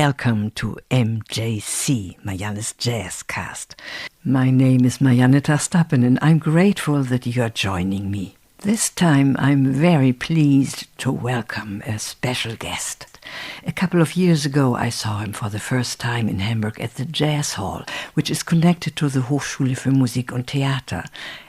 welcome to MJC, Marianne's Jazzcast. My name is Marianne and I'm grateful that you're joining me. This time I'm very pleased to welcome a special guest. A couple of years ago I saw him for the first time in Hamburg at the Jazz Hall, which is connected to the Hochschule für Musik und Theater,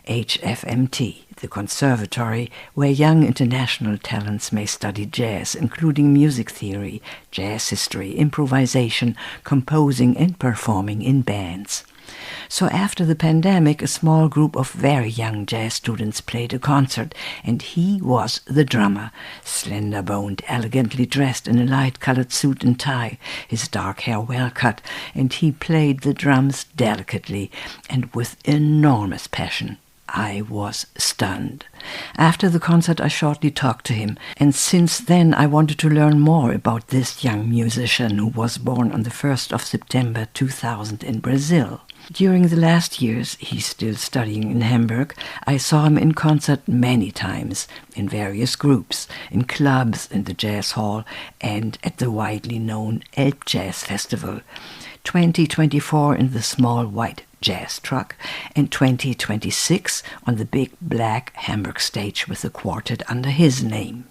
HFMT, the conservatory where young international talents may study jazz, including music theory, jazz history, improvisation, composing and performing in bands. So after the pandemic, a small group of very young jazz students played a concert, and he was the drummer, slender-boned, elegantly dressed in a light-colored suit and tie, his dark hair well cut, and he played the drums delicately and with enormous passion. I was stunned. After the concert I shortly talked to him, and since then I wanted to learn more about this young musician who was born on the 1st of September 2000 in Brazil. During the last years, he's still studying in Hamburg, I saw him in concert many times, in various groups, in clubs, in the Jazz Hall, and at the widely known Elb Jazz Festival. 2024 in the small white jazz truck, and 2026 on the big black Hamburg stage with a quartet under his name.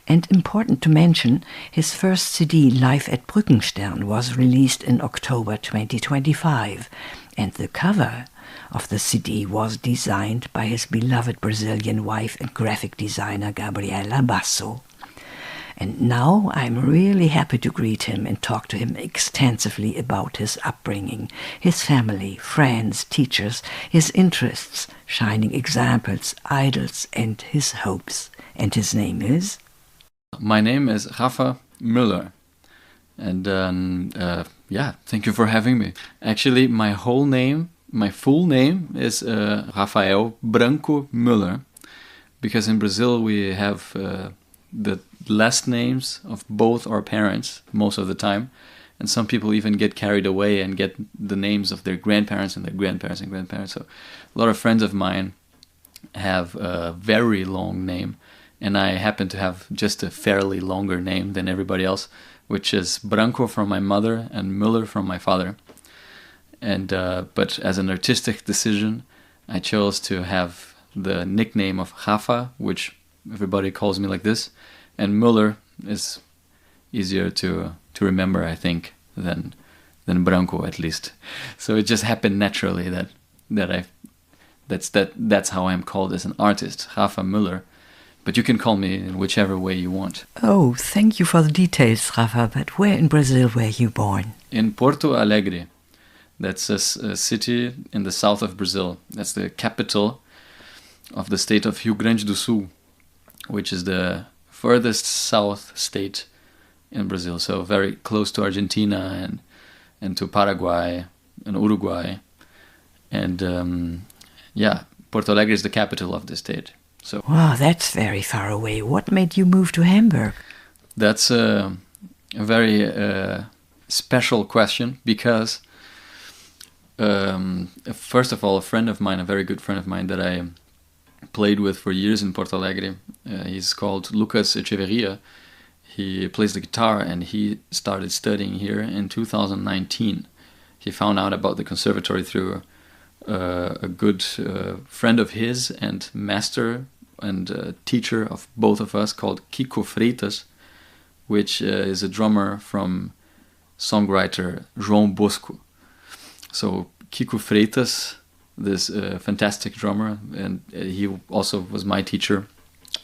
And important to mention, his first CD, Live at Brückenstern, was released in October 2025, and the cover of the CD was designed by his beloved Brazilian wife and graphic designer Gabriela Basso. And now I'm really happy to greet him and talk to him extensively about his upbringing, his family, friends, teachers, his interests, shining examples, idols, and his hopes. And his name is? My name is Rafa Müller, and thank you for having me. Actually, my full name is Rafael Branco Müller, because in Brazil we have the last names of both our parents most of the time, and some people even get carried away and get the names of their grandparents and their grandparents and grandparents. So a lot of friends of mine have a very long name, and I happen to have just a fairly longer name than everybody else, which is Branco from my mother and Müller from my father. And but as an artistic decision, I chose to have the nickname of Rafa, which everybody calls me like this, and Müller is easier to remember, I think, than Branco, at least. So it just happened naturally that's how I'm called as an artist, Rafa Müller. But you can call me in whichever way you want. Oh, thank you for the details, Rafa. But where in Brazil were you born? In Porto Alegre. That's a city in the south of Brazil. That's the capital of the state of Rio Grande do Sul, which is the furthest south state in Brazil. So very close to Argentina and to Paraguay and Uruguay. And Porto Alegre is the capital of the state. So, wow, that's very far away. What made you move to Hamburg? That's a very special question because, first of all, a very good friend of mine that I played with for years in Porto Alegre, he's called Lucas Echeverria. He plays the guitar and he started studying here in 2019. He found out about the conservatory through a good friend of his and master and teacher of both of us called Kiko Freitas, which is a drummer from songwriter João Bosco. So Kiko Freitas, this fantastic drummer, and he also was my teacher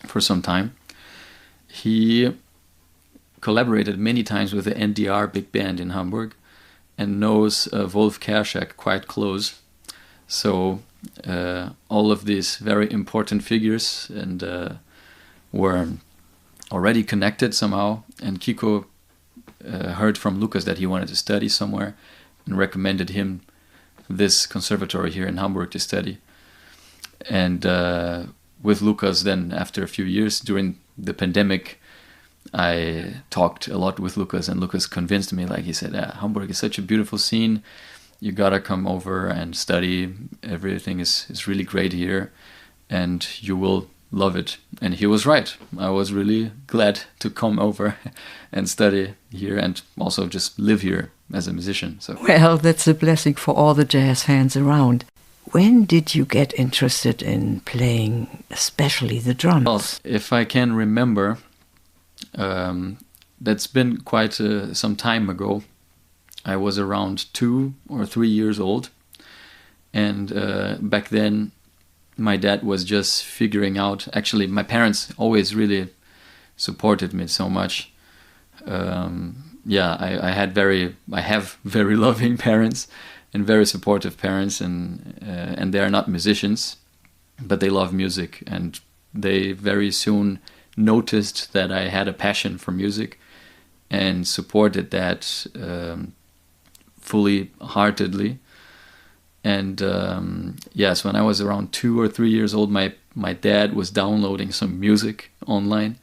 for some time. He collaborated many times with the NDR big band in Hamburg and knows Wolf Kerschak quite close. So all of these very important figures and were already connected somehow. And Kiko heard from Lucas that he wanted to study somewhere and recommended him this conservatory here in Hamburg to study. And with Lucas, then after a few years during the pandemic, I talked a lot with Lucas, and Lucas convinced me, like he said, Hamburg is such a beautiful scene. You gotta come over and study. Everything is really great here, and you will love it. And he was right. I was really glad to come over and study here and also just live here as a musician. So Well, that's a blessing for all the jazz fans around. When did you get interested in playing, especially the drums? well, if I can remember, that's been quite some time ago. I was around 2 or 3 years old. And back then, my dad was just figuring out. Actually, my parents always really supported me so much. I have very loving parents and very supportive parents, and they are not musicians, but they love music, and they very soon noticed that I had a passion for music and supported that fully heartedly. And yes, when I was around 2 or 3 years old, my dad was downloading some music online,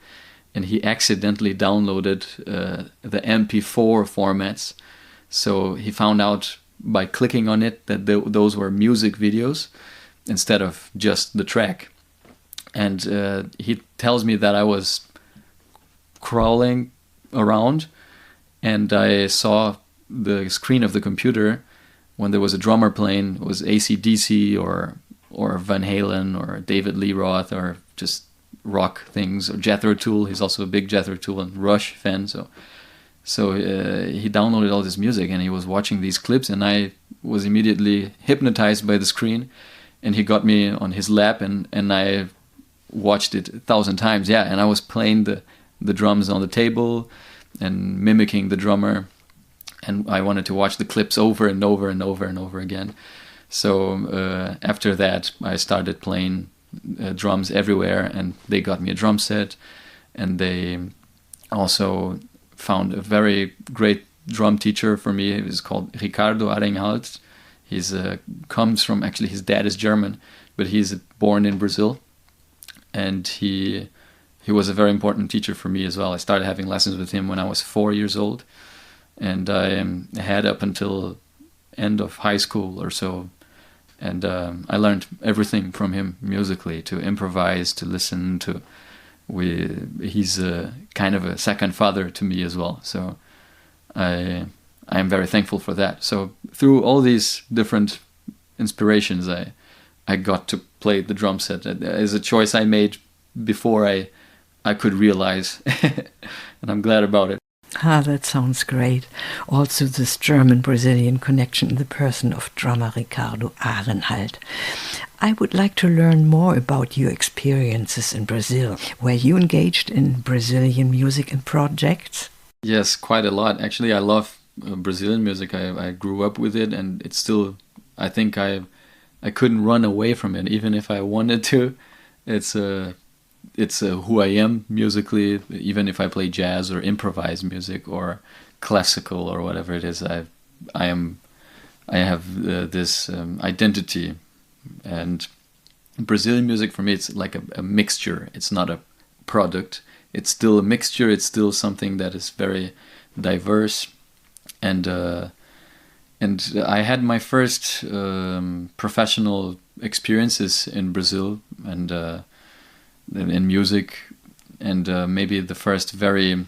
and he accidentally downloaded the MP4 formats. So he found out by clicking on it that those were music videos instead of just the track. And he tells me that I was crawling around, and I saw the screen of the computer when there was a drummer playing. It was AC/DC or Van Halen or David Lee Roth or just rock things, or Jethro Tull. He's also a big Jethro Tull and Rush fan. So he downloaded all this music, and he was watching these clips, and I was immediately hypnotized by the screen, and he got me on his lap, and I watched it 1,000 times. Yeah, and I was playing the drums on the table and mimicking the drummer, and I wanted to watch the clips over and over and over and over again. So after that, I started playing drums everywhere, and they got me a drum set, and they also found a very great drum teacher for me. He was called Ricardo Arenhalt. He's comes from, actually his dad is German, but he's born in Brazil, and he was a very important teacher for me as well. I started having lessons with him when I was 4 years old, and I had up until end of high school or so. And I learned everything from him musically, to improvise, to listen to. He's kind of a second father to me as well. So I am very thankful for that. So through all these different inspirations, I got to play the drum set. It is a choice I made before I could realize, and I'm glad about it. Ah, that sounds great. Also this German-Brazilian connection in the person of drummer Ricardo Arenhalt. I would like to learn more about your experiences in Brazil. Were you engaged in Brazilian music and projects? Yes, quite a lot. Actually, I love Brazilian music. I grew up with it, and it's still, I think I couldn't run away from it, even if I wanted to. It's who I am musically. Even if I play jazz or improvised music or classical or whatever it is, I have this identity. And Brazilian music for me, it's like a mixture. It's not a product. It's still a mixture. It's still something that is very diverse. And I had my first professional experiences in Brazil and in music, and maybe the first very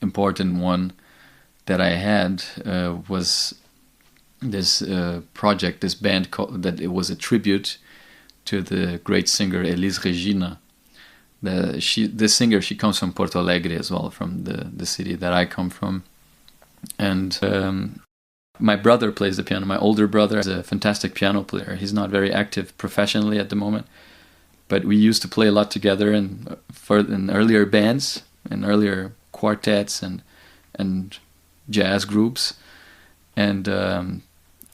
important one that I had was this project, this band that it was a tribute to the great singer Elis Regina. This singer, she comes from Porto Alegre as well, from the city that I come from. And my brother plays the piano. My older brother is a fantastic piano player. He's not very active professionally at the moment, but we used to play a lot together in earlier bands, in earlier quartets and jazz groups. And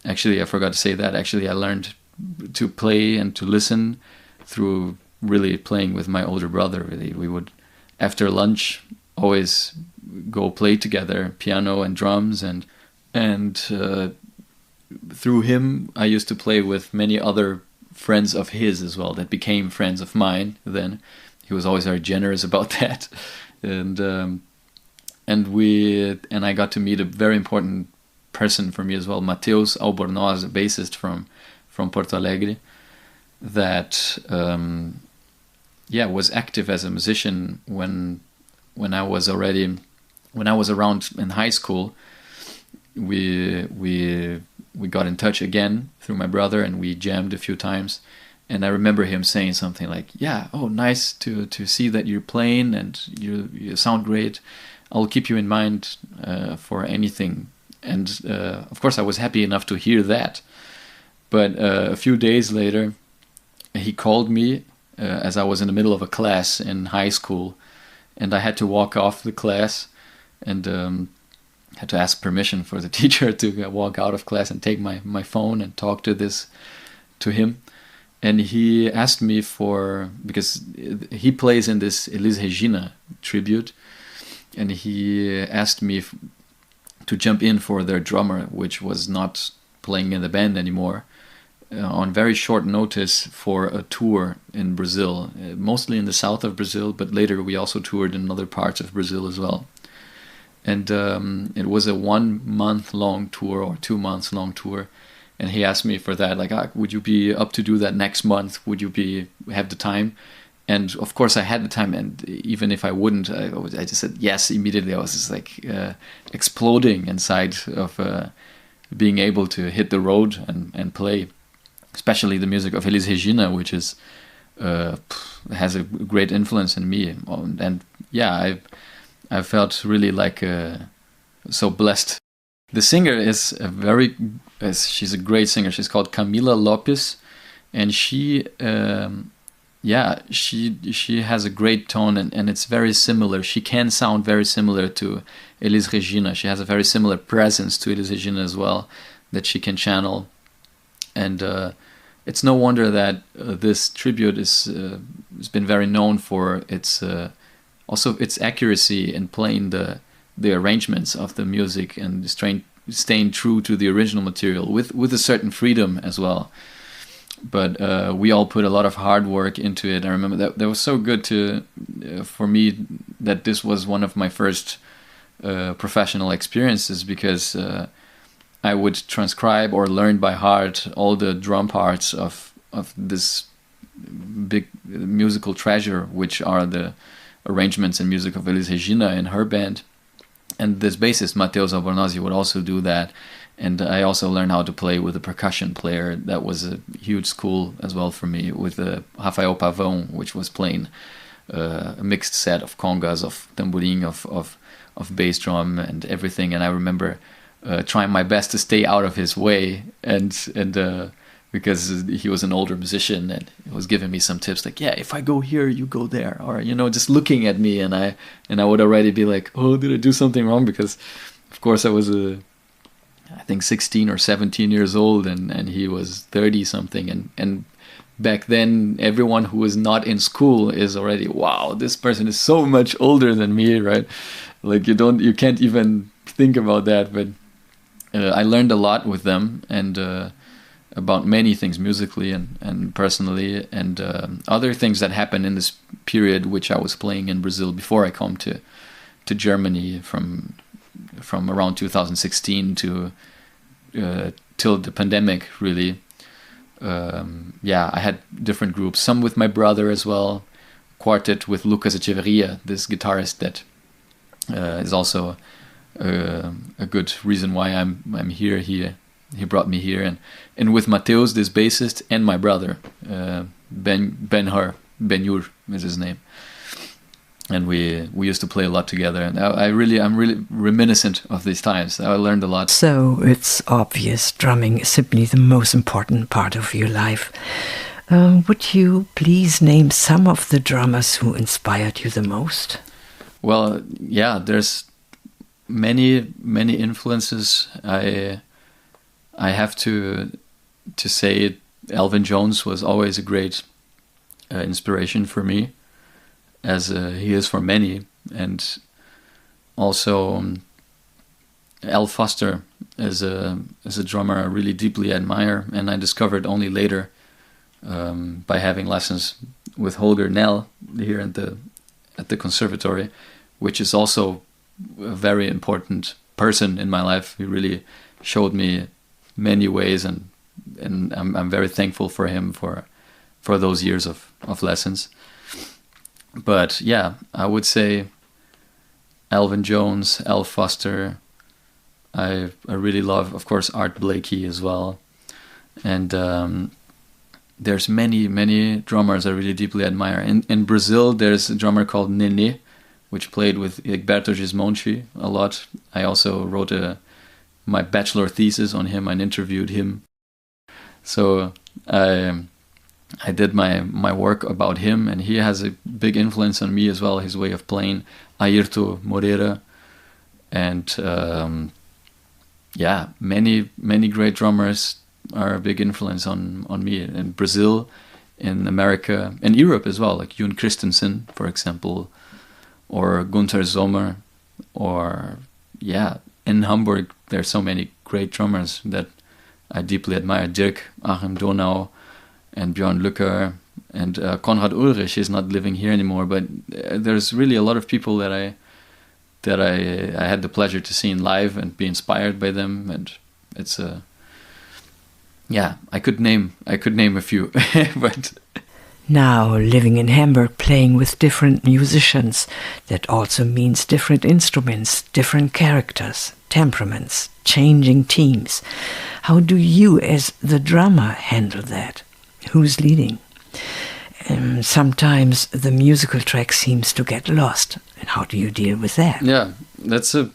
actually, I forgot to say that. Actually, I learned to play and to listen through really playing with my older brother. Really, we would, after lunch, always go play together, piano and drums, and through him, I used to play with many other friends of his as well that became friends of mine. Then he was always very generous about that, and I got to meet a very important person for me as well, Mateus Albornoz, a bassist from Porto Alegre, that was active as a musician when I was around in high school. We got in touch again through my brother, and we jammed a few times. And I remember him saying something like, "Yeah, oh, nice to see that you're playing and you sound great. I'll keep you in mind for anything." And of course, I was happy enough to hear that. But a few days later, he called me as I was in the middle of a class in high school, and I had to walk off the class and had to ask permission for the teacher to walk out of class and take my phone and talk to him. And he asked me because he plays in this Elis Regina tribute, and he asked me to jump in for their drummer, which was not playing in the band anymore, on very short notice for a tour in Brazil, mostly in the south of Brazil, but later we also toured in other parts of Brazil as well. And it was a 1 month long tour or 2 months long tour. And he asked me for that, like, would you be up to do that next month? Would you have the time? And of course I had the time, and even if I wouldn't, I just said yes immediately. I was just like exploding inside of being able to hit the road and play, especially the music of Elis Regina, which is has a great influence in me. And yeah, I felt really like so blessed. The singer is she's a great singer. She's called Camila Lopes, and she has a great tone, and it's very similar. She can sound very similar to Elis Regina. She has a very similar presence to Elis Regina as well, that she can channel. And it's no wonder that this tribute has been very known for its also its accuracy in playing the arrangements of the music and staying true to the original material with a certain freedom as well. But we all put a lot of hard work into it. I remember that was so good for me that this was one of my first professional experiences, because I would transcribe or learn by heart all the drum parts of this big musical treasure, which are the arrangements and music of Elis Regina in her band. And this bassist, Matheus Albornoz, would also do that. And I also learned how to play with a percussion player. That was a huge school as well for me, with Rafael Pavão, which was playing a mixed set of congas, of tamborim, of bass drum and everything. And I remember trying my best to stay out of his way, and because he was an older musician, and he was giving me some tips like, yeah, if I go here, you go there, or just looking at me, and I would already be like, oh, did I do something wrong? Because of course I was I think 16 or 17 years old, and he was 30 something, and back then everyone who was not in school is already, wow, this person is so much older than me, right? Like you can't even think about that. But I learned a lot with them, and about many things musically and personally, and other things that happened in this period which I was playing in Brazil before I come to Germany from around 2016 to till the pandemic, really. I had different groups, some with my brother as well, quartet with Lucas Echeverria, this guitarist that is also a good reason why I'm here. He brought me here, and with Matheus, this bassist, and my brother, Ben-Hur is his name, and we used to play a lot together. And I'm really reminiscent of these times. I learned a lot. So it's obvious drumming is simply the most important part of your life. Would you please name some of the drummers who inspired you the most? Well, yeah, there's many influences. I have to say Elvin Jones was always a great inspiration for me, as he is for many. And also Al Foster is a drummer I really deeply admire, and I discovered only later by having lessons with Holger Nell here at the conservatory, which is also a very important person in my life. He really showed me many ways, and I'm very thankful for him for those years of lessons. But yeah, I would say Alvin Jones, Al Foster. I really love, of course, Art Blakey as well. And there's many drummers I really deeply admire. In Brazil, there's a drummer called Nenê, which played with Egberto Gismonti a lot. I also wrote my bachelor thesis on him and interviewed him. So I did my work about him, and he has a big influence on me as well, his way of playing. Ayrton Moreira, and many great drummers are a big influence on me in Brazil, in America, in Europe as well, like Jon Christensen, for example, or Gunther Sommer, or in Hamburg there's so many great drummers that I deeply admire. Dirk Achim Donau and Björn Lücker and Konrad Ulrich is not living here anymore, but there's really a lot of people that I had the pleasure to see in live and be inspired by them, and it's I could name a few. But now, living in Hamburg, playing with different musicians, that also means different instruments, different characters, temperaments, changing teams. How do you, as the drummer, handle that? Who's leading? Sometimes the musical track seems to get lost. And how do you deal with that? Yeah, that's a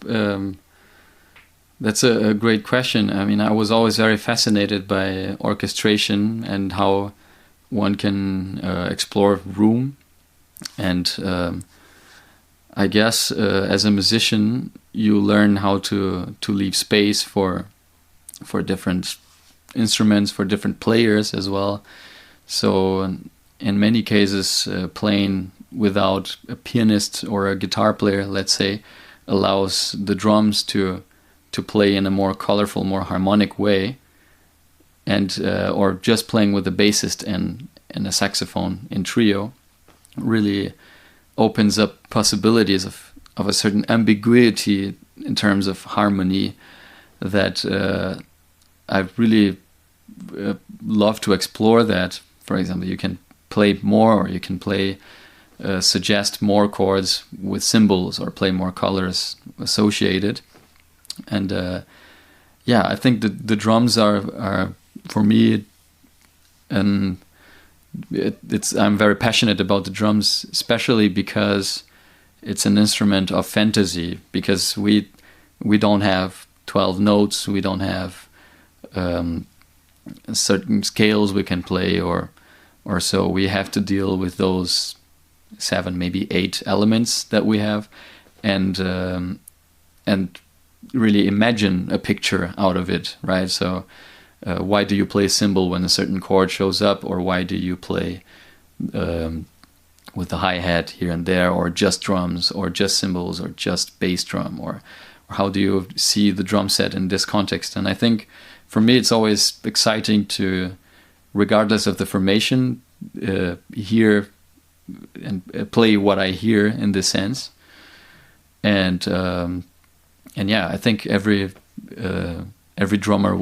great question. I mean, I was always very fascinated by orchestration and how one can explore room. And I guess as a musician, you learn how to leave space for different instruments, for different players as well. So in many cases, playing without a pianist or a guitar player, let's say, allows the drums to play in a more colorful, more harmonic way, and or just playing with a bassist and a saxophone in trio really opens up possibilities of a certain ambiguity in terms of harmony that I really love to explore. That, for example, you can play more, or you can play suggest more chords with symbols, or play more colors associated. And I think the drums are for me, and I'm very passionate about the drums, especially because it's an instrument of fantasy. Because we don't have 12 notes, we don't have certain scales we can play, or so. We have to deal with those 7, maybe 8 elements that we have, and really imagine a picture out of it, right? So why do you play a cymbal when a certain chord shows up, or why do you play with the hi-hat here and there, or just drums, or just cymbals, or just bass drum, or how do you see the drum set in this context? And I think for me it's always exciting to, regardless of the formation, hear and play what I hear in this sense. And I think every drummer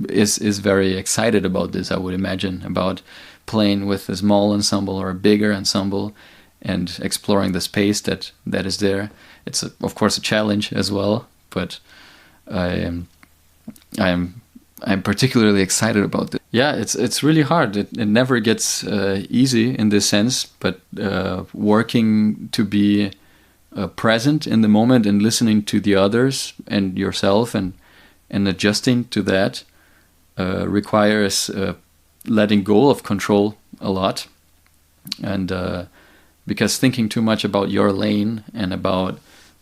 is very excited about this, I would imagine, about playing with a small ensemble or a bigger ensemble and exploring the space that is there. It's of course a challenge as well, but I'm particularly excited about it. Yeah, it's really hard. It never gets easy in this sense, but working to be present in the moment and listening to the others and yourself and adjusting to that requires letting go of control a lot, and because thinking too much about your lane and about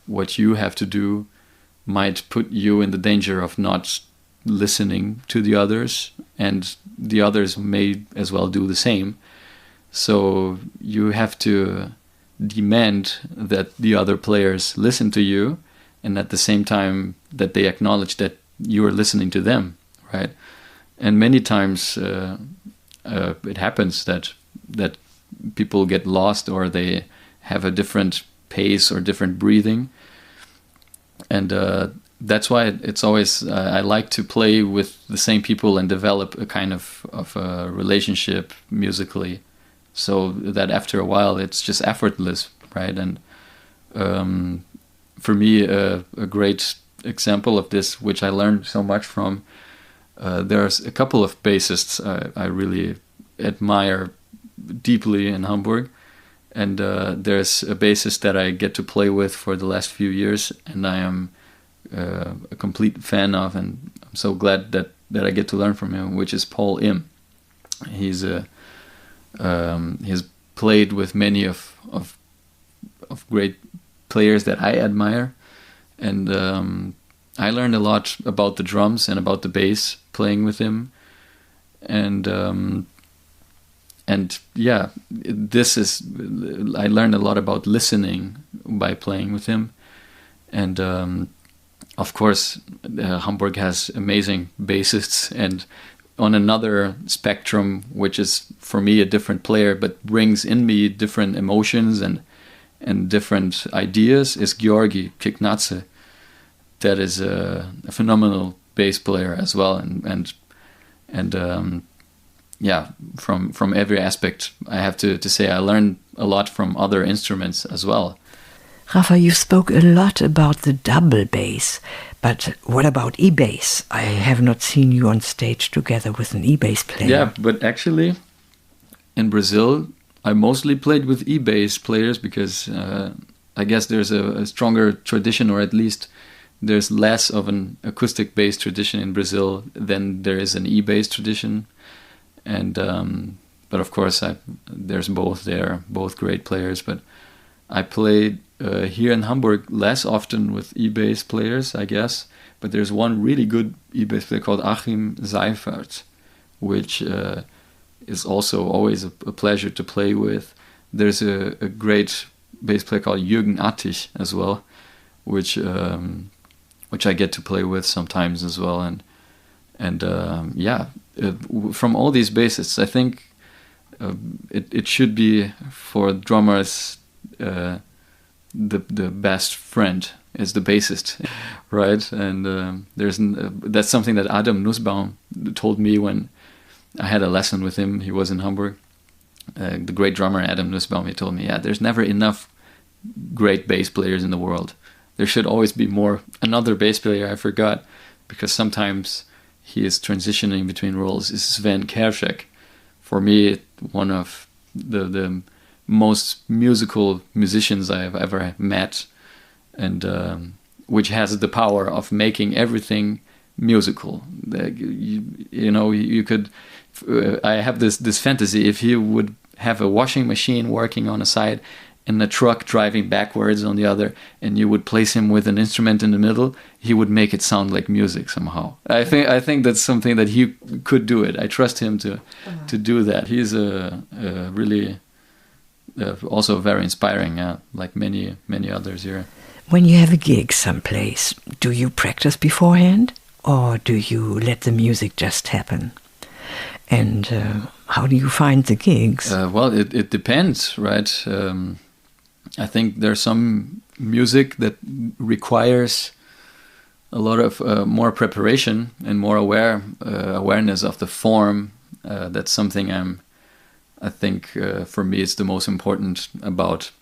what you have to do might put you in the danger of not listening to the others, and the others may as well do the same. So you have to demand that the other players listen to you, and at the same time that they acknowledge that you are listening to them, right? And many times it happens that people get lost, or they have a different pace or different breathing, and that's why it's always I like to play with the same people and develop a kind of a relationship musically so that after a while it's just effortless, right? And for me, a great example of this, which I learned so much from, there's a couple of bassists I really admire deeply in Hamburg, and there's a bassist that I get to play with for the last few years, and I am a complete fan of, and I'm so glad that I get to learn from him, which is Paul Im. He's played with many of great players that I admire, and I learned a lot about the drums and about the bass playing with him, and yeah, I learned a lot about listening by playing with him, and of course Hamburg has amazing bassists, and on another spectrum, which is for me a different player but brings in me different emotions and different ideas, is Georgi Kiknadze. That is a phenomenal bass player as well, and yeah, from every aspect, I have to say I learned a lot from other instruments as well. Rafa, you spoke a lot about the double bass, but what about e-bass? I have not seen you on stage together with an e-bass player. Yeah, but actually, in Brazil, I mostly played with e-bass players because I guess there's a stronger tradition, or at least there's less of an acoustic bass tradition in Brazil than there is an e-bass tradition. And but of course, there's both there, both great players. But I played here in Hamburg less often with e-bass players, I guess. But there's one really good e-bass player called Achim Seifert, which is also always a pleasure to play with. There's a great bass player called Jürgen Attich as well, which I get to play with sometimes as well. And yeah, from all these bassists, I think it should be for drummers the best friend is the bassist, right? And that's something that Adam Nussbaum told me when I had a lesson with him. He was in Hamburg. The great drummer Adam Nussbaum, he told me, yeah, there's never enough great bass players in the world. There should always be more. Another bass player I forgot, because sometimes he is transitioning between roles, is Sven Kershak. For me, one of the most musical musicians I have ever met, and which has the power of making everything musical. You could. I have this fantasy, if he would have a washing machine working on a side and a truck driving backwards on the other, and you would place him with an instrument in the middle, he would make it sound like music somehow. I think that's something that he could do it. I trust him to do that. He's a really also very inspiring, like many others here. When you have a gig someplace, do you practice beforehand, or do you let the music just happen? And how do you find the gigs? Well, it depends, right? I think there's some music that requires a lot of more preparation and more awareness of the form. That's something I think for me it's the most important about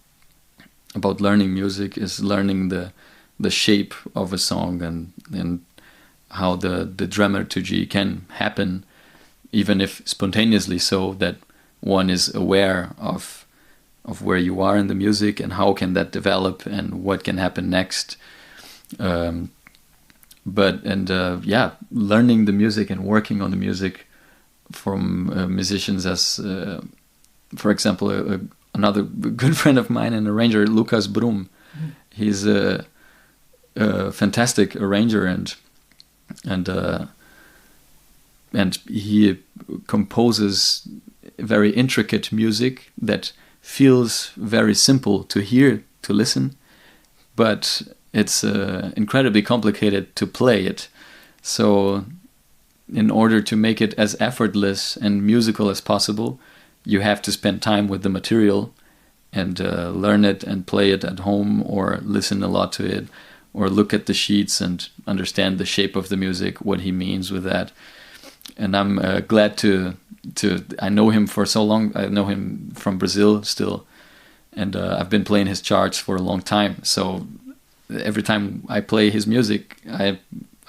learning music, is learning the shape of a song and how the dramaturgy can happen, even if spontaneously, so that one is aware of where you are in the music and how can that develop and what can happen next. Learning the music and working on the music from musicians as, for example, another good friend of mine and arranger, Lukas Brum. He's a fantastic arranger and he composes very intricate music that feels very simple to hear, to listen, but it's incredibly complicated to play it. So in order to make it as effortless and musical as possible, you have to spend time with the material and learn it and play it at home, or listen a lot to it, or look at the sheets and understand the shape of the music, what he means with that. and I'm glad to. I know him for so long. I know him from Brazil still, and I've been playing his charts for a long time. So every time I play his music, I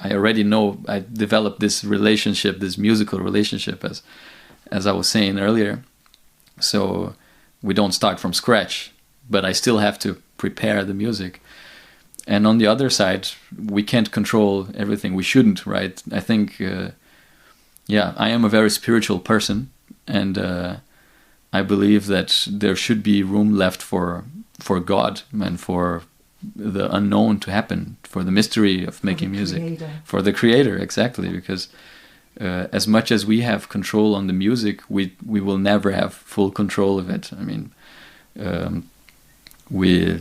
already know I developed this relationship, this musical relationship, as I was saying earlier. So we don't start from scratch, but I still have to prepare the music. And on the other side, we can't control everything. We shouldn't, right? I think, I am a very spiritual person, and I believe that there should be room left for God and for the unknown to happen, for the mystery of making music, for the creator, exactly. Because as much as we have control on the music, we will never have full control of it. I mean, we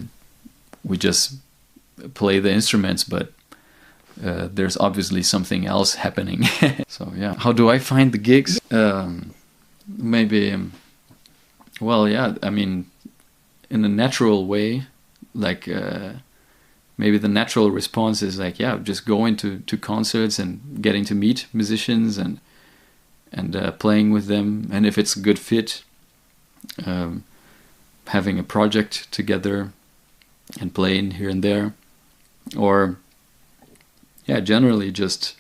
just play the instruments, but there's obviously something else happening. So yeah, how do I find the gigs? Maybe, I mean, in a natural way, like maybe the natural response is like, just going to concerts and getting to meet musicians and playing with them, and if it's a good fit, having a project together and playing here and there, or generally just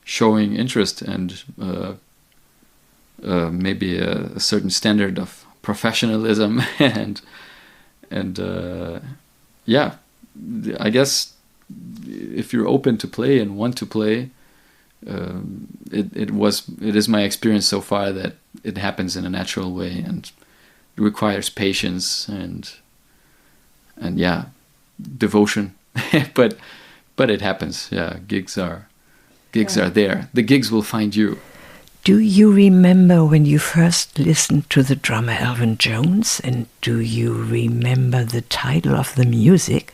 showing interest and maybe a certain standard of professionalism and I guess if you're open to play and want to play, it is my experience so far that it happens in a natural way, and it requires patience and devotion, but it happens. Gigs are there. The gigs will find you. Do you remember when you first listened to the drummer Elvin Jones, and do you remember the title of the music?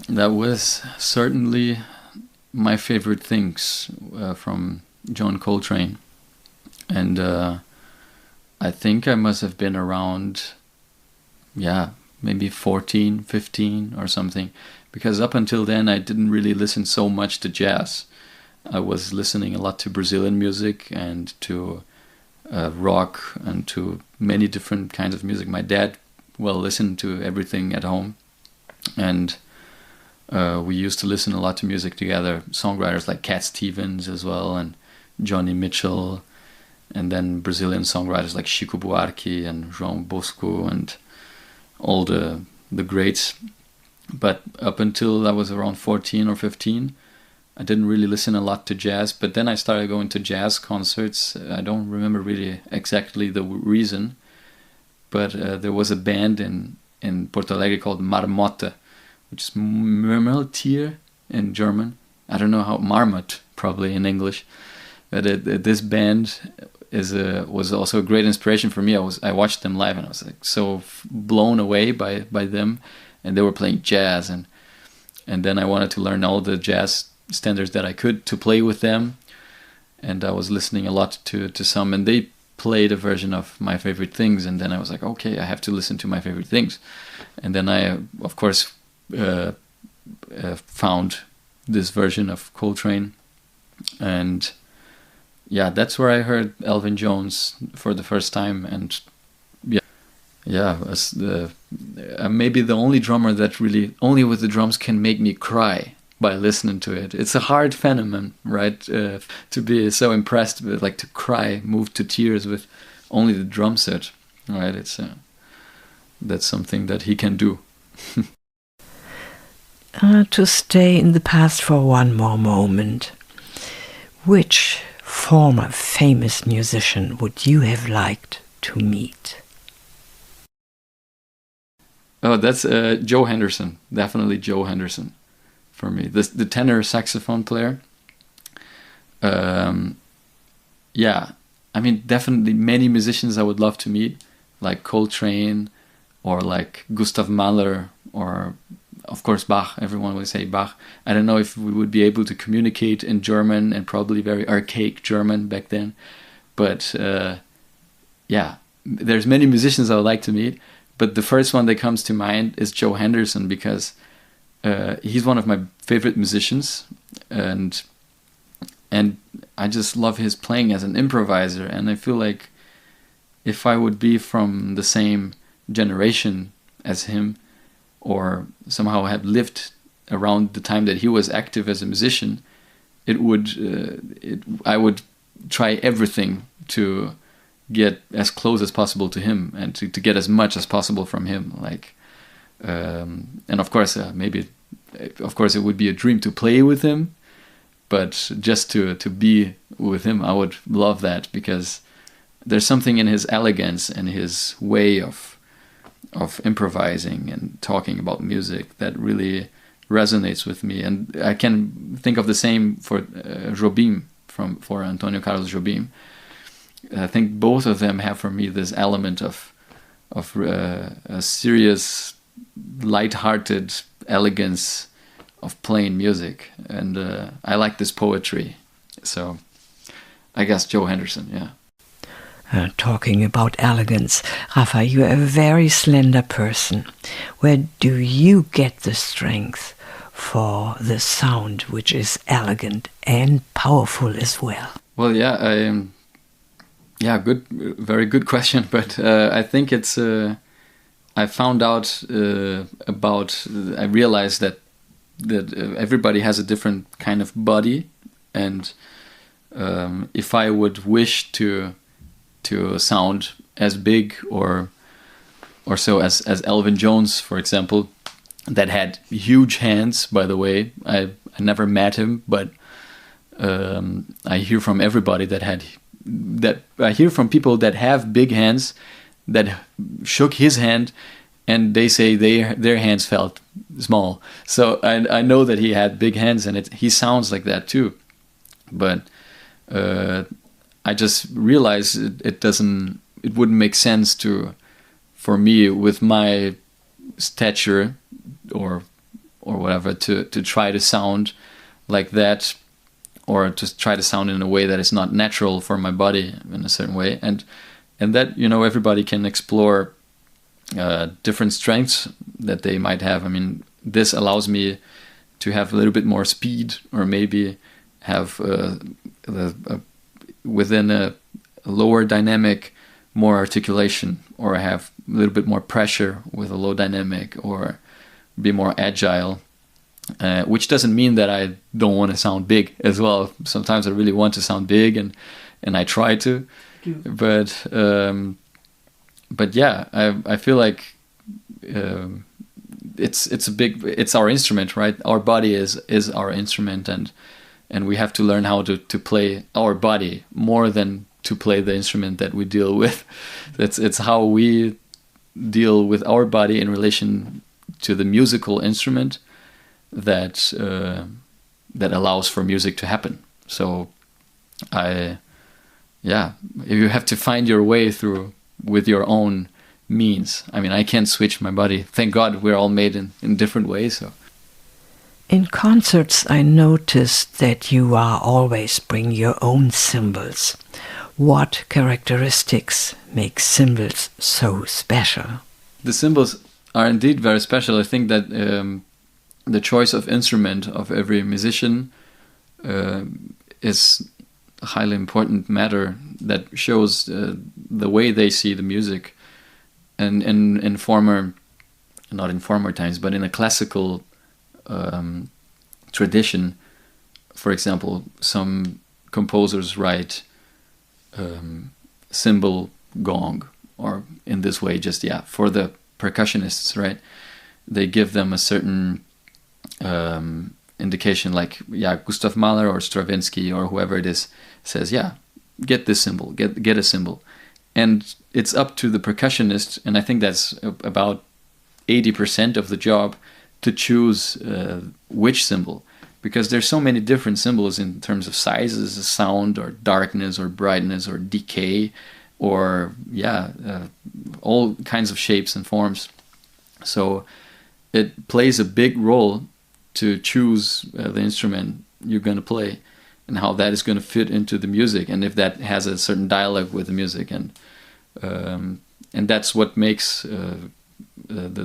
That was certainly my favorite things from John Coltrane, and I think I must have been around maybe 14, 15 or something, because up until then I didn't really listen so much to jazz. I was listening a lot to Brazilian music and to rock and to many different kinds of music. My dad, listened to everything at home, and we used to listen a lot to music together. Songwriters like Cat Stevens as well, and Johnny Mitchell, and then Brazilian songwriters like Chico Buarque and João Bosco and all the greats. But up until I was around 14 or 15, I didn't really listen a lot to jazz, but then I started going to jazz concerts. I don't remember really exactly the reason, but there was a band in Porto Alegre called Marmota, which is Murmeltier in German. I don't know how, Marmot probably in English. But this band was also a great inspiration for me. I watched them live and I was like so blown away by them, and they were playing jazz, and then I wanted to learn all the jazz standards that I could to play with them, and I was listening a lot to some, and they played a version of My Favorite Things, and then I was like, okay, I have to listen to My Favorite Things, and then I of course found this version of Coltrane, and that's where I heard Elvin Jones for the first time, and maybe the only drummer that really only with the drums can make me cry by listening to it. It's a hard phenomenon, right? To be so impressed with, like, to cry, moved to tears with only the drum set, right? It's that's something that he can do. To stay in the past for one more moment, which former famous musician would you have liked to meet? Oh, that's Joe Henderson. Definitely Joe Henderson for me. The tenor saxophone player. I mean, definitely many musicians I would love to meet, like Coltrane or like Gustav Mahler, or of course Bach. Everyone would say Bach. I don't know if we would be able to communicate in German, and probably very archaic German back then. But there's many musicians I would like to meet. But the first one that comes to mind is Joe Henderson, because he's one of my favorite musicians, and and I just love his playing as an improviser. And I feel like if I would be from the same generation as him, or somehow have lived around the time that he was active as a musician, I would try everything to get as close as possible to him, and to get as much as possible from him. Like, and of course, it would be a dream to play with him, but just to be with him, I would love that, because there's something in his elegance and his way of improvising and talking about music that really resonates with me. And I can think of the same for Jobim, for Antonio Carlos Jobim. I think both of them have for me this element of a serious, light-hearted elegance of playing music, and I like this poetry. So I guess Joe Henderson, yeah. Talking about elegance, Rafa, you're a very slender person. Where do you get the strength for the sound which is elegant and powerful as well? Well, yeah, very good question. But I think it's. I found out I realized that everybody has a different kind of body, and if I would wish to sound as big or so as Elvin Jones, for example, that had huge hands. By the way, I never met him, but I hear from everybody I hear from people that have big hands that shook his hand, and they say their hands felt small. So I know that he had big hands, and he sounds like that too. But I just realized it wouldn't make sense for me with my stature or whatever to try to sound like that, or to try to sound in a way that is not natural for my body in a certain way. And that, everybody can explore different strengths that they might have. I mean, this allows me to have a little bit more speed, or maybe have within a lower dynamic more articulation, or have a little bit more pressure with a low dynamic, or be more agile, which doesn't mean that I don't want to sound big as well. Sometimes I really want to sound big, and I try to, but yeah, I feel like it's our instrument, right? Our body is our instrument, and we have to learn how to play our body more than to play the instrument that we deal with. It's how we deal with our body in relation to the musical instrument that allows for music to happen. So you have to find your way through with your own means. I mean, I can't switch my body. Thank God we're all made in different ways. So. In concerts, I noticed that you always bring your own cymbals. What characteristics make cymbals so special? The cymbals are indeed very special. I think that the choice of instrument of every musician is a highly important matter that shows the way they see the music. And not in former times, but in a classical tradition, for example, some composers write cymbal gong, or in this way, just for the percussionists, right? They give them a certain indication, like Gustav Mahler or Stravinsky or whoever it is says, get this cymbal, get a cymbal, and it's up to the percussionist, and I think that's about 80% of the job, to choose which cymbal, because there's so many different cymbals in terms of sizes, sound, or darkness, or brightness, or decay, or all kinds of shapes and forms. So it plays a big role to choose the instrument you're going to play, and how that is going to fit into the music, and if that has a certain dialogue with the music, and that's what makes the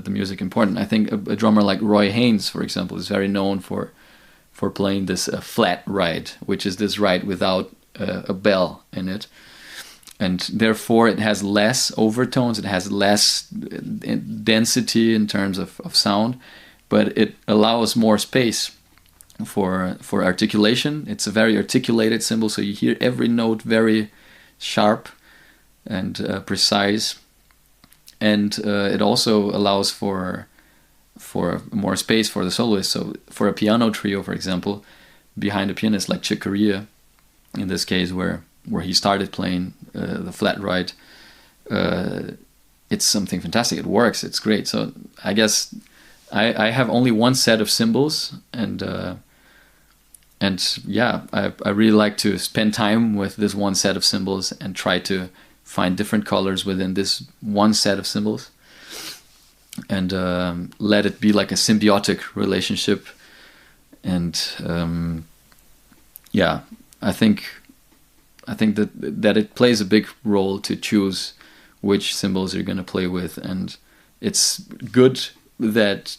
music important. I think a drummer like Roy Haynes, for example, is very known for for playing this flat ride, which is this ride without a bell in it. And therefore it has less overtones, it has less density in terms of sound, but it allows more space for articulation. It's a very articulated cymbal, so you hear every note very sharp and precise. And it also allows for more space for the soloist. So for a piano trio, for example, behind a pianist like Chick Corea, in this case, where he started playing the flat ride, it's something fantastic. It works. It's great. So I guess I have only one set of cymbals, and yeah, I really like to spend time with this one set of cymbals and try to find different colors within this one set of cymbals, and let it be like a symbiotic relationship. And yeah, I think that it plays a big role to choose which cymbals you're going to play with, and it's good that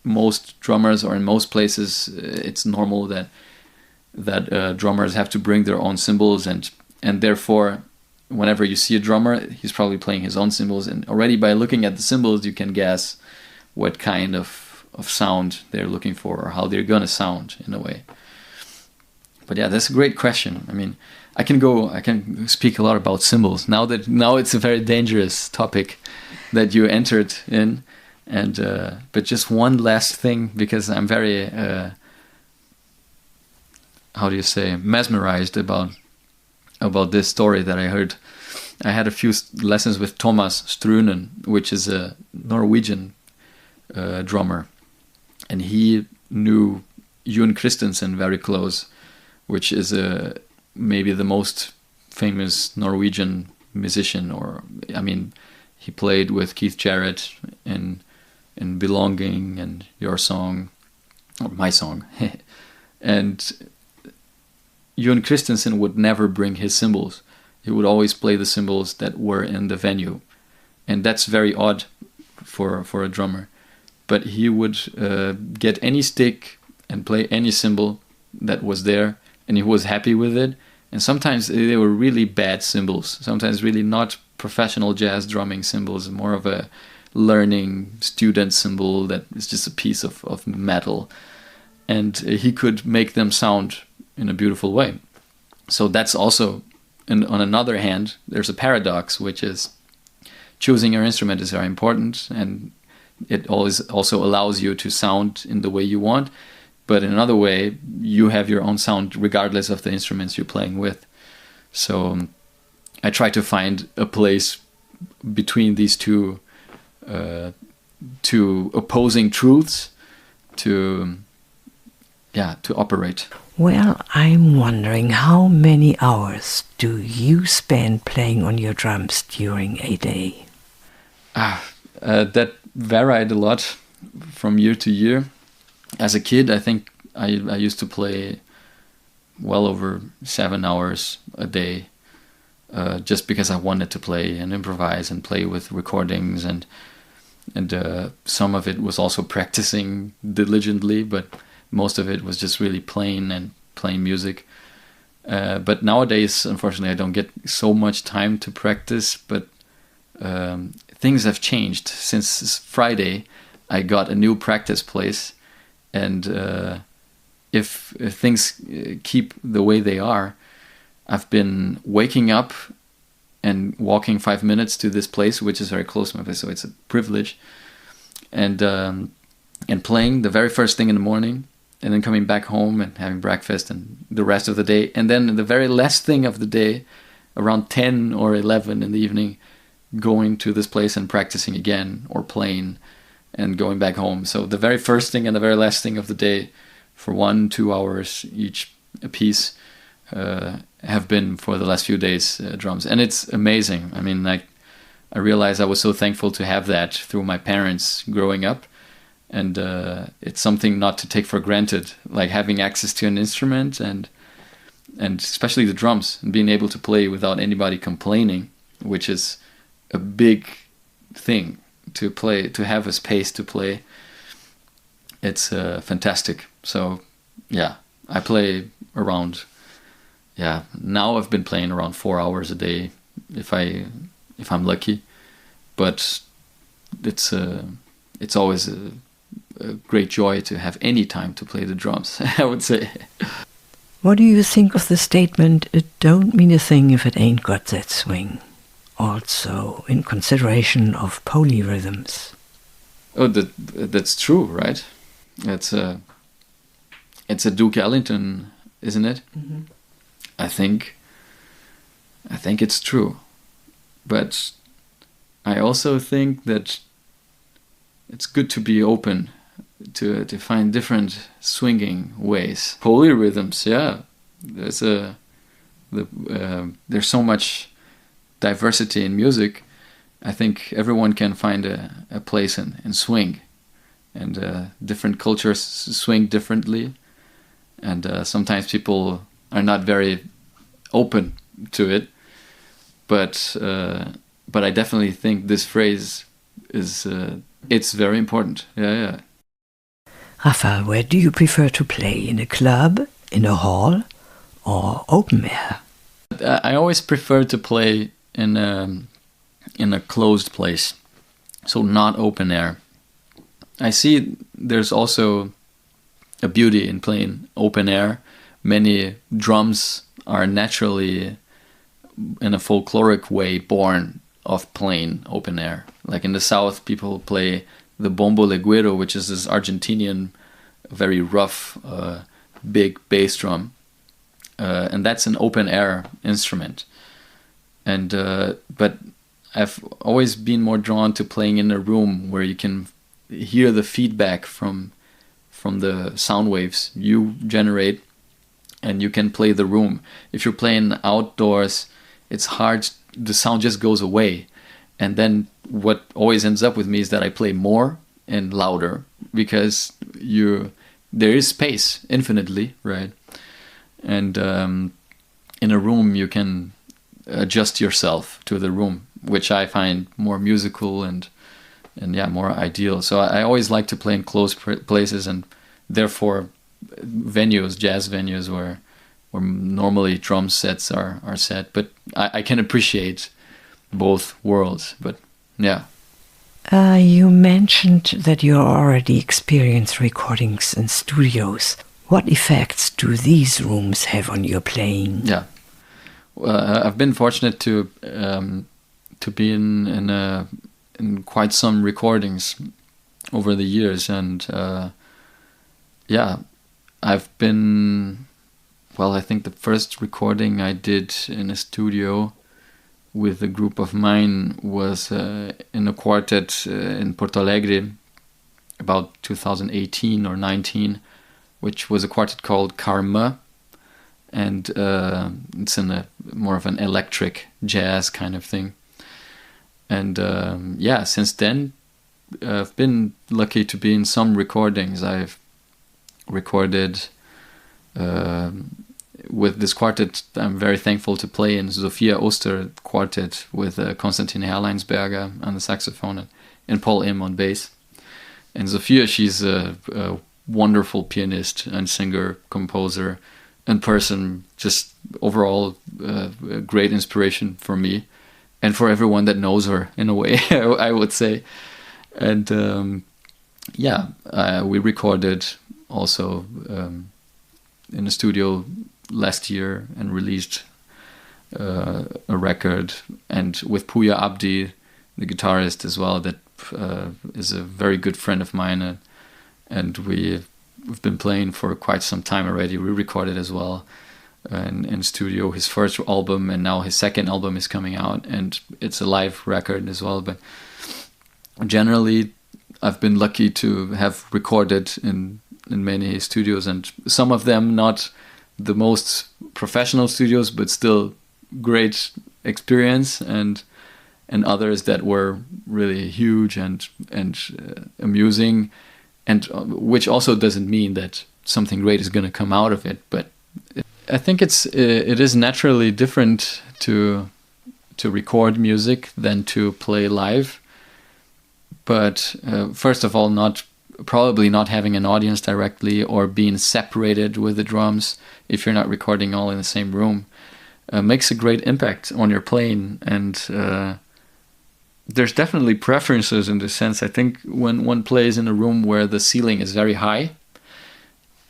most drummers, or in most places, it's normal that drummers have to bring their own cymbals, and therefore, whenever you see a drummer, he's probably playing his own cymbals, and already by looking at the cymbals, you can guess what kind of sound they're looking for, or how they're gonna sound in a way. But yeah, that's a great question. I mean, I can speak a lot about cymbals now it's a very dangerous topic that you entered in, and but just one last thing, because I'm very how do you say, mesmerized about this story that I heard. I had a few lessons with Thomas Strunen, which is a Norwegian drummer, and he knew Jon Christensen very close, which is maybe the most famous Norwegian musician. Or I mean, he played with Keith Jarrett in Belonging and Your Song, or My Song. And Jon Christensen would never bring his cymbals. He would always play the cymbals that were in the venue, and that's very odd for a drummer. But he would get any stick and play any cymbal that was there, and he was happy with it. And sometimes they were really bad cymbals, sometimes really not professional jazz drumming cymbals, more of a learning student cymbal that is just a piece of metal. And he could make them sound in a beautiful way. So that's also, and on another hand, there's a paradox, which is choosing your instrument is very important, and it always also allows you to sound in the way you want. But in another way, you have your own sound regardless of the instruments you're playing with. So I try to find a place between these two opposing truths to operate. Well, I'm wondering, how many hours do you spend playing on your drums during a day? That varied a lot from year to year. As a kid, I think I used to play well over 7 hours a day, just because I wanted to play and improvise and play with recordings, and some of it was also practicing diligently, but most of it was just really playing music. But nowadays, unfortunately, I don't get so much time to practice, but things have changed. Since Friday, I got a new practice place, and if things keep the way they are, I've been waking up and walking 5 minutes to this place, which is very close to my place, so it's a privilege, and playing the very first thing in the morning, and then coming back home and having breakfast and the rest of the day, and then the very last thing of the day, around 10 or 11 in the evening, going to this place and practicing again, or playing and going back home. So the very first thing and the very last thing of the day, for 1-2 hours each a piece, have been for the last few days drums, and it's amazing. I mean, I realized I was so thankful to have that through my parents growing up, and it's something not to take for granted, like having access to an instrument, and especially the drums, and being able to play without anybody complaining, which is a big thing to play, to have a space to play. It's fantastic. So yeah, I play around. Yeah, now I've been playing around 4 hours a day, if I'm lucky. But it's always a great joy to have any time to play the drums. I would say. What do you think of the statement, "It don't mean a thing if it ain't got that swing"? Also, in consideration of polyrhythms. Oh, that's true, right? It's a Duke Ellington, isn't it? Mm-hmm. I think it's true, but I also think that it's good to be open to find different swinging ways. Polyrhythms, yeah. There's so much diversity in music. I think everyone can find a place in swing, and different cultures swing differently, and sometimes people are not very open to it. But I definitely think this phrase is it's very important. Yeah. Rafa, where do you prefer to play? In a club, in a hall, or open air? I always prefer to play in a closed place, so not open air. I see there's also a beauty in playing open air. Many drums are naturally, in a folkloric way, born of playing open air. Like in the south, people play the bombo leguero, which is this Argentinian, very rough, big bass drum, and that's an open air instrument. And but I've always been more drawn to playing in a room where you can hear the feedback from the sound waves you generate, and you can play the room. If you're playing outdoors, it's hard. The sound just goes away. And then what always ends up with me is that I play more and louder, because there is space infinitely, right? And in a room you can adjust yourself to the room, which I find more musical and yeah, more ideal. So I always like to play in closed places, and therefore venues, jazz venues where normally drum sets are set. But I can appreciate both worlds. But yeah. You mentioned that you already experienced recordings in studios. What effects do these rooms have on your playing? Yeah, I've been fortunate to be in quite some recordings over the years, and yeah, I've been. Well, I think the first recording I did in a studio with a group of mine was in a quartet in Porto Alegre, about 2018 or 19, which was a quartet called Karma, and it's in more of an electric jazz kind of thing. And yeah, since then I've been lucky to be in some recordings. I've recorded with this quartet. I'm very thankful to play in Sophia Oster quartet with Konstantin Herleinsberger on the saxophone and Paul Im on bass. And Sophia, she's a wonderful pianist and singer, composer, and person, just overall a great inspiration for me and for everyone that knows her, in a way, I would say. And yeah, we recorded also in a studio last year and released a record, and with Puya Abdi, the guitarist as well, that is a very good friend of mine, and we've been playing for quite some time already. We recorded as well in studio his first album, and now his second album is coming out, and it's a live record as well. But generally I've been lucky to have recorded in many studios, and some of them not the most professional studios, but still great experience, and others that were really huge and amusing, and which also doesn't mean that something great is going to come out of it. But I think it is naturally different to record music than to play live. But first of all, not probably not having an audience directly or being separated with the drums if you're not recording all in the same room makes a great impact on your playing. And there's definitely preferences in this sense. I think when one plays in a room where the ceiling is very high,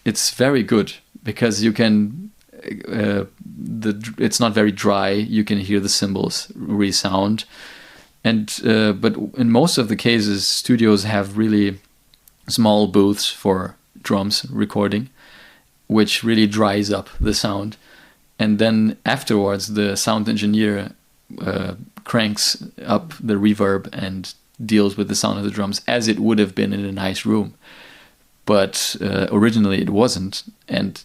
it's very good because you can it's not very dry. You can hear the cymbals resound. And but in most of the cases, studios have really small booths for drums recording, which really dries up the sound. And then afterwards, the sound engineer cranks up the reverb and deals with the sound of the drums as it would have been in a nice room. But originally it wasn't. And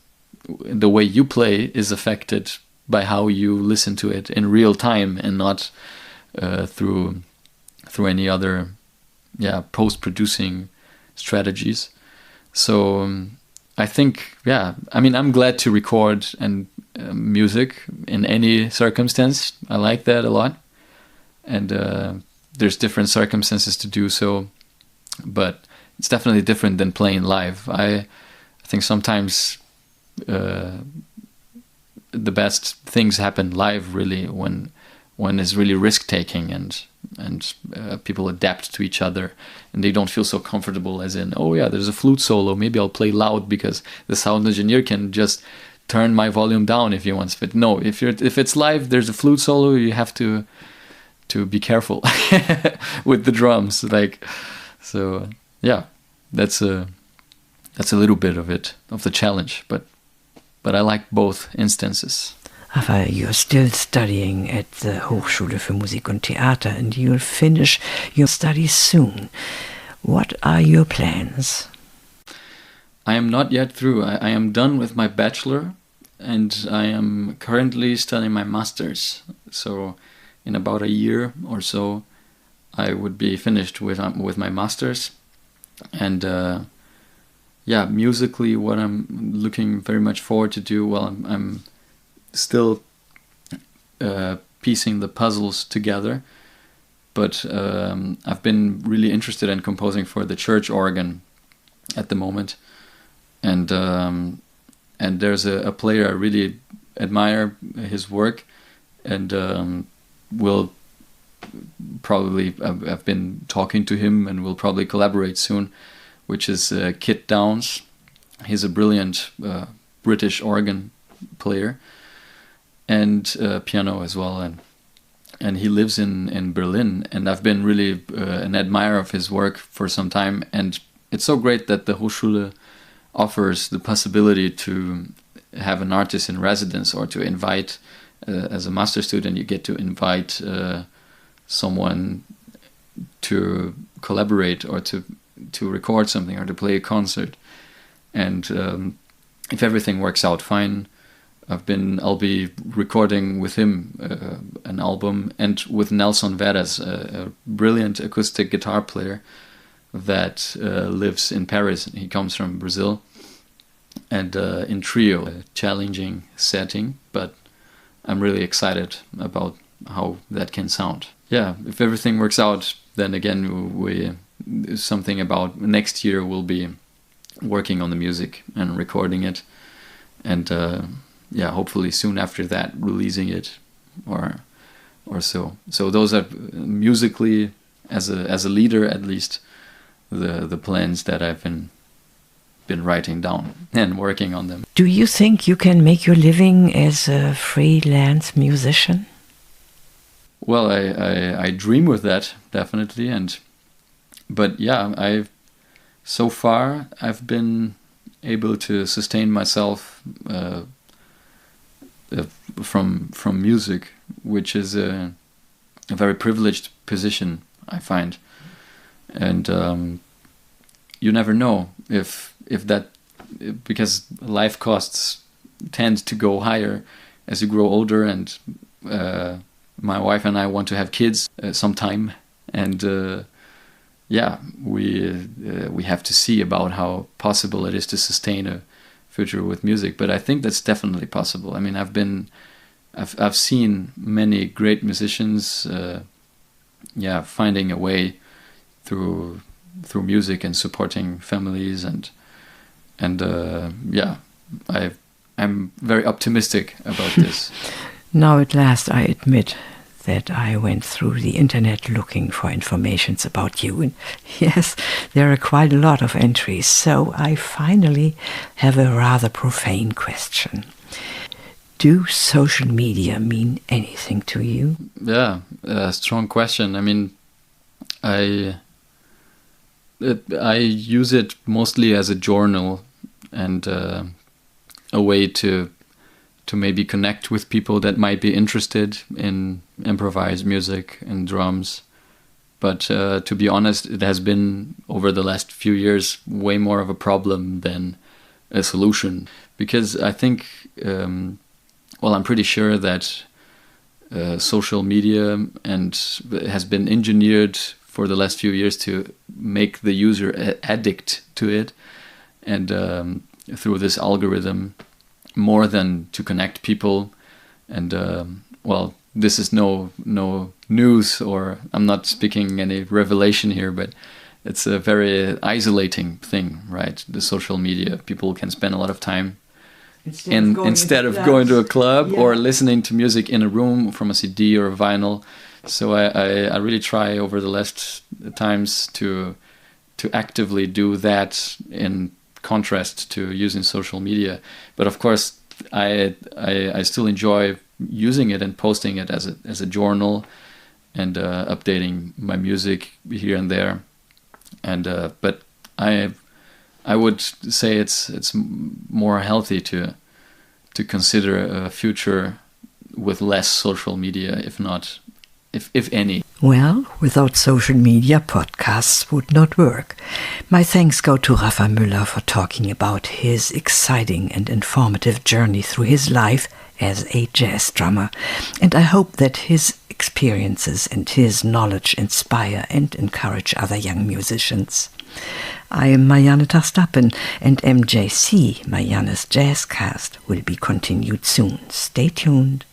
the way you play is affected by how you listen to it in real time and not through any other post-producing strategies. So I think, I'm glad to record and music in any circumstance. I like that a lot. And there's different circumstances to do so, but it's definitely different than playing live. I think sometimes the best things happen live, really, when is really risk-taking and people adapt to each other and they don't feel so comfortable, as in, oh yeah, there's a flute solo, maybe I'll play loud because the sound engineer can just turn my volume down if he wants. But no, if it's live, there's a flute solo, you have to be careful with the drums. So yeah, that's a little bit of the challenge, but I like both instances. Rafa, you're still studying at the Hochschule für Musik und Theater, and you'll finish your studies soon. What are your plans? I am not yet through. I am done with my bachelor, and I am currently studying my master's. So in about a year or so, I would be finished with my master's. And musically, what I'm looking very much forward to do, well, I'm still piecing the puzzles together, but I've been really interested in composing for the church organ at the moment, and there's a player I really admire his work, and will probably, I've been talking to him and we'll probably collaborate soon, which is Kit Downs. He's a brilliant British organ player and piano as well, and he lives in Berlin, and I've been really an admirer of his work for some time, and it's so great that the Hochschule offers the possibility to have an artist in residence, or to invite as a master student, you get to invite someone to collaborate or to record something or to play a concert. And if everything works out fine, I'll be recording with him an album, and with Nelson Veras, a brilliant acoustic guitar player that lives in Paris. He comes from Brazil, and in trio, a challenging setting, but I'm really excited about how that can sound. Yeah, if everything works out, then again, something about next year we'll be working on the music and recording it, and hopefully soon after that releasing it, or so. So those are musically, as a leader at least, the plans that I've been writing down and working on them. Do you think you can make your living as a freelance musician? Well, I dream with that, definitely, but yeah, so far I've been able to sustain myself from music, which is a very privileged position, I find, and you never know if that, because life costs tend to go higher as you grow older, and my wife and I want to have kids sometime, and we have to see about how possible it is to sustain a future with music. But I think that's definitely possible. I mean, I've seen many great musicians finding a way through through music and supporting families, and yeah, I'm very optimistic about this. Now at last I admit that I went through the internet looking for informations about you, and yes, there are quite a lot of entries, so I finally have a rather profane question. Do social media mean anything to you? Yeah, a strong question. I mean, I use it mostly as a journal and a way to maybe connect with people that might be interested in improvised music and drums. But to be honest, it has been, over the last few years, way more of a problem than a solution. Because I think, I'm pretty sure that social media has been engineered for the last few years to make the user addict to it, and through this algorithm, more than to connect people. And this is no news, or I'm not speaking any revelation here, but it's a very isolating thing, right? The social media, people can spend a lot of time instead of going to a club, yeah, or listening to music in a room from a CD or a vinyl. So I really try over the last times to actively do that, in contrast to using social media. But of course, I still enjoy using it and posting it as a journal, and updating my music here and there. And but I would say it's more healthy to consider a future with less social media, if any. Well, without social media, podcasts would not work. My thanks go to Rafa Müller for talking about his exciting and informative journey through his life as a jazz drummer. And I hope that his experiences and his knowledge inspire and encourage other young musicians. I am Marianne Tastappen, and MJC, Marianne's Jazzcast, will be continued soon. Stay tuned.